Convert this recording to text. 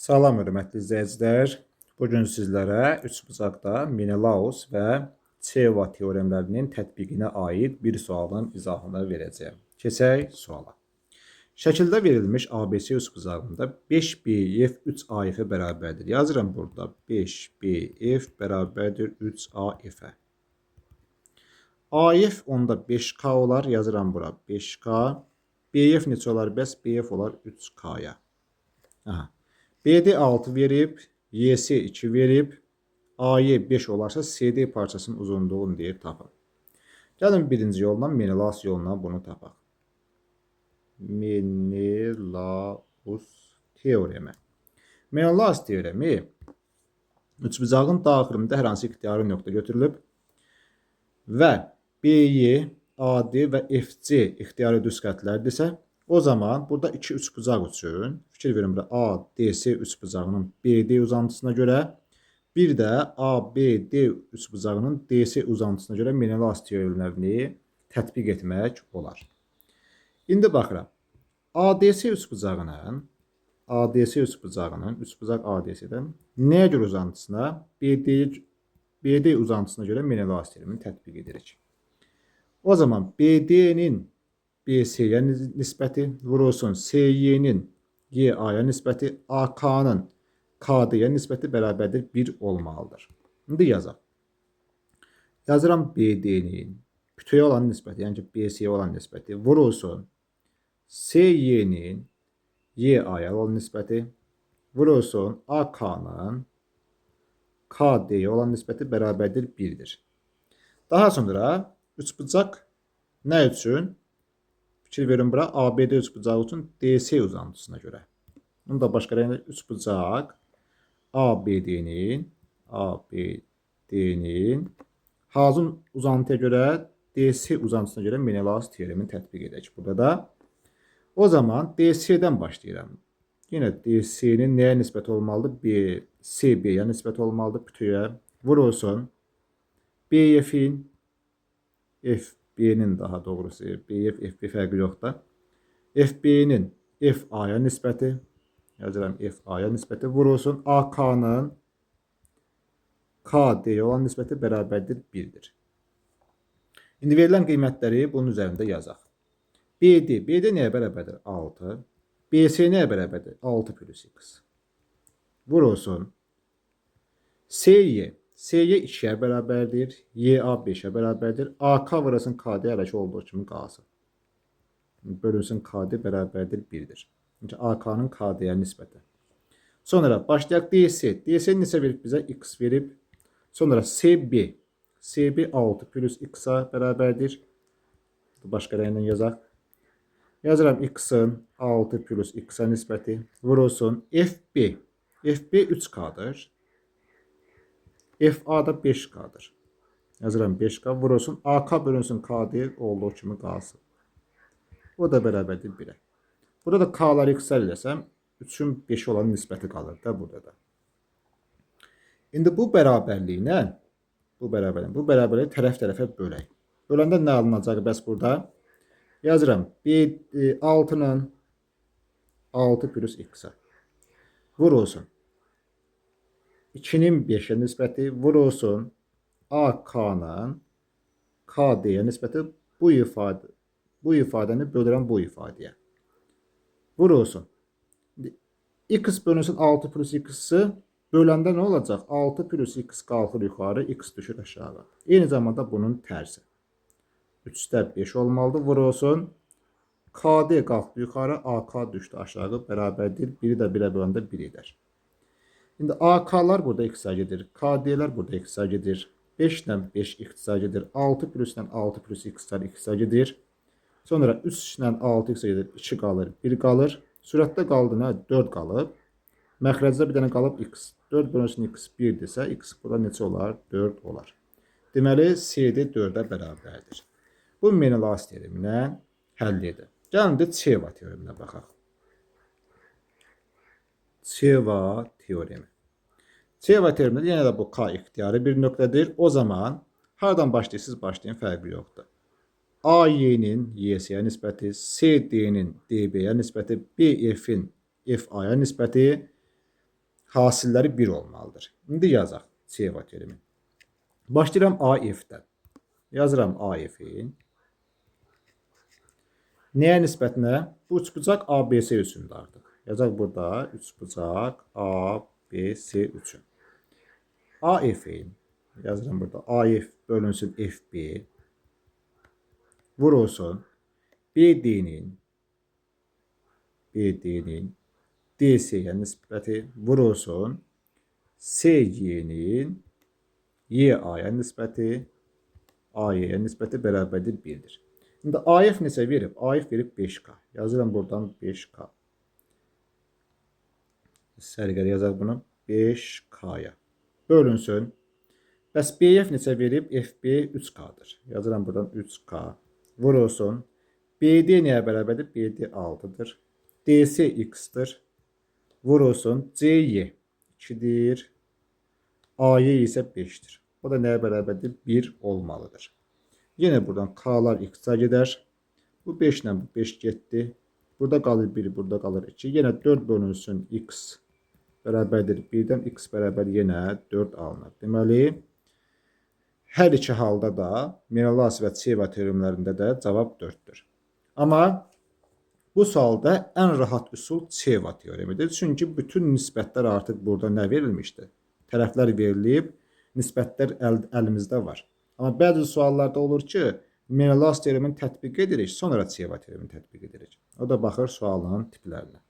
Salam hörmətli izləyicilər. Bu gün sizlərə üçbucaqda Menelaus və Çeva teoremlərinin tətbiqinə aid bir sualın izahını verəcəyəm. Keçək suala. Şəkildə verilmiş ABC üçbucağında 5BF 3AF-ə bərabərdir. Yazıram burada 5BF bərabərdir 3AF-ə. AF onda 5K olar. Yazıram bura 5K. BF neçə olar? Bəs BF olar 3K-ya. BD 6 verib, YS 2 verib, AY 5 olarsa CD parçasının uzunluğunu deyir tapın. Gəlin birinci yolla Menelaus yoluna bunu tapaq. Menelaus teoremi. Menelaus teoremi üçbucağın daxilində hər hansı ixtiyari nöqtə götürülüb və BY, AD və FC ixtiyari düz xəttlərdirsə, o zaman burada iki üçbucaq üçün fikir verin burada ADS üçbucağının BD uzantısına görə bir də ABD üçbucağının DS uzantısına görə Menelaus teoremlərini tətbiq etmək olar. İndi baxıram. ADS üçbucağının üçbucaq ADS-dən nəyə görə uzantısına? BD uzantısına görə Menelaus teoremini tətbiq edirik. O zaman BD-nin BC-yə nisbəti vurulsun SY-nin YA-ya nisbəti AK-nın KD-yə nisbəti bərabərdir 1 olmalıdır. İndi yazaq. Yazıram BD-nin kütüyə olan nisbəti, yəni ki BC-yə olan nisbəti vurulsun SY-nin YA-ya olan nisbəti vurulsun AK-nın KD-yə olan nisbəti bərabərdir 1-dir. Daha sonra üçbucaq nə üçün? Fikir verin bura ABD üçbucağı üçün DS uzantısına görə. Bunu da başqa rənglə üçbucaq ABD-nin hazır uzantıya görə DS uzantısına görə Menelaus teoremini tətbiq edək. Burada da o zaman DS-dən başlayıram. Yenə DS-nin nəyə nisbət olmalıdır? CB-yə nisbət olmalıdır kütüyə. Vurulsun BF-in FB-nin daha doğrusu BF, FB fərqi yoxdur. FB-nin FA-ya nisbəti, yazıram FA-ya nisbəti vurulsun AK-nın KD-yə olan nisbəti bərabərdir 1-dir. İndi verilən qiymətləri bunun üzərində yazaq. BD nəyə bərabərdir? 6. BC nəyə bərabərdir? 6 plus X. Vurulsun SY 2-yə bərabərdir, YA 5-ə bərabərdir, AK vurasın KD ələk olduğu kimi qalsın. Bölünsün KD bərabərdir 1-dir. Çünki AK-nın KD-yə nisbəti. Sonra başlayaq DC. DC neçə verib bizə? X verib. Sonra CB 6 plus X-a bərabərdir. Başqa rənglə yazaq. Yazıram X-ın 6 plus X-a nisbəti. Vurulsun FB 3K-dır. FA da 5K-dır. Yazıram 5K vurulsun AK bölünsün KD olduğu kimi qalsın. O da bərabərdir 1-ə. Burada da K-ları X-lər eləsəm 3-ün 5 olan nisbəti qalır da burada da. İndi bu bərabərliyi tərəf-tərəfə bölək. Böləndə nə alınacaq bəs burada? Yazıram 6-nın 6 plus X-a. Vurulsun 2-nin 5-ə nisbəti vurulsun AK-nın KD-yə nisbəti bu ifadəni bölürəm bu ifadəyə. Vurulsun. X bölünsün 6 plus X-ı böləndə nə olacaq? 6 plus X qalxır yuxarı, X düşür aşağı. Eyni zamanda bunun tərsi. 3-də 5 olmalıdır. Vurulsun KD qalxdı yuxarı, AK düşdü aşağı. Bərabərdir. 1-i də 1-ə böləndə 1 edər. İndi AK-lar burada X-a gedir. KD-lər burada X-a gedir. 5 ilə 5 X-a gedir. 6 plus ilə 6 plus X-lar X-a gedir. Sonra 3 ilə 6 X-a gedir. 2 qalır, 1 qalır. Sürətdə qaldı nə? 4 qalıb. Məxrəcdə bir dənə qalıb X. 4 bölünsün X 1-dirsə, X burada neçə olar? 4 olar. Deməli, CD 4-ə bərabərdir. Bu Menelaus teoreminə həll edir. Gəlin də Çeva teoreminə baxaq. Çeva teoremi. Çeva teoremində yenə də bu K ixtiyari bir nöqtədir. O zaman hardan başlayırsınız, başlayın, fərqi yoxdur. AY-nin YS-yə nisbəti, CD-nin DB-yə nisbəti, BF-in FA-ya nisbəti hasilləri 1 olmalıdır. İndi yazaq CO terimi. Başlayıram AF-dən. Yazıram AF-in. Nəyə nisbətinə? Bu üçbucaq ABC üçündür artıq. Yazaq burada üçbucaq ABC üçün. AF-in. Yazıram burada AF bölünsün FB. Vurulsun BD-nin DC-yə nisbəti vurulsun SY-nin YA-ya nisbəti AY-yə nisbəti bərabərdir 1-dir. İndi AF neçə verib? AF verib 5K. Yazıram buradan 5K. Sərgəli yazaq bunu 5K-ya. Bölünsün. Bəs BF neçə verib? FB 3K-dır. Yazıram buradan 3K. Vurulsun. BD nəyə bərabərdir? BD 6-dır. DC X-dır. Vurulsun. CY 2-dir. AY isə 5-dir. O da nəyə bərabərdir? 1 olmalıdır. Yenə buradan K'lar X-a gedər. Bu 5 ilə bu 5 getdi. Burada qalır 1, burada qalır 2. Yenə 4 bölünsün X bərabərdir 1-dən. X bərabər yenə 4 alınır. Deməli, hər iki halda da Menelaz və Çeva teoremlərində də cavab 4-dür. Amma bu sualda ən rahat üsul Çeva teoremidir. Çünki bütün nisbətlər artıq burada nə verilmişdir? Tərəflər verilib, nisbətlər əlimizdə var. Amma bəzi suallarda olur ki, Menelaz teoremini tətbiq edirik, sonra Çeva teoremini tətbiq edirik. O da baxır sualın tiplərinə.